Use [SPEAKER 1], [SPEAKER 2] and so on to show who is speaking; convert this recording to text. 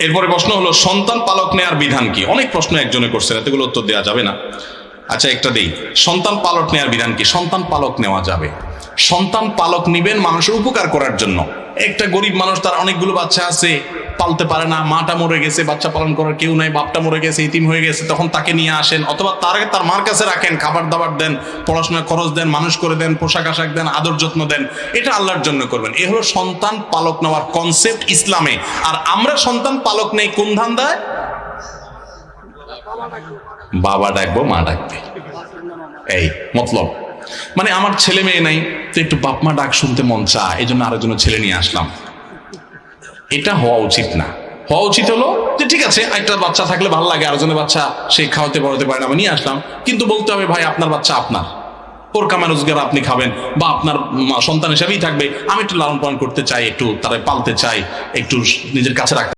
[SPEAKER 1] এরপরে প্রশ্ন হলো সন্তান পালক নেয়ার বিধান কি? অনেক প্রশ্ন একজনে করছেন, এতগুলো উত্তর দেওয়া যাবে না। আচ্ছা একটা দেই, সন্তান পালক নেয়ার বিধান কি? সন্তান পালক নেওয়া যাবে। সন্তান পালক নিবেন মানুষের উপকার করার জন্য। একটা গরিব মানুষ, তার অনেকগুলো বাচ্চা আছে, পালতে পারে না, মাটা মরে গেছে, বাচ্চা পালন করার কেউ নাই, বাপটা মরে গেছে, ইতিম হয়ে গেছে, তখন তাকে নিয়ে আসেন, অথবা তার মার কাছে রাখেন, খাবার দাবার দেন, পড়াশোনার খরচ দেন, মানুষ করে দেন, পোশাক আশাক দেন, আদর যত্ন দেন, এটা আল্লাহর জন্য করবেন। এ হলো সন্তান পালক নেওয়ার কনসেপ্ট ইসলামে। আর আমরা সন্তান পালক নেই কোন ধান্দায়? বাবা ডাকবো, মা ডাকবে, এই মতলব। মানে আমার ছেলে মেয়ে নাই, তো একটু বাপ মা ডাক শুনতে মন চায়, এই জন্য আরেকজন ছেলে নিয়ে আসলাম। এটা হওয়া উচিত না। হওয়া উচিত হলো যে ঠিক আছে, একটা বাচ্চা থাকলে ভালো লাগে, আরেকজনের বাচ্চা সে খাওয়াতে পড়াতে পারে না, আমি নিয়ে আসলাম, কিন্তু বলতে হবে ভাই আপনার বাচ্চা আপনার, ওর কামা রোজগার আপনি খাবেন, বা আপনার সন্তান হিসাবেই থাকবে, আমি একটু লালন পালন করতে চাই, একটু তারা পালতে চাই, একটু নিজের কাছে রাখতে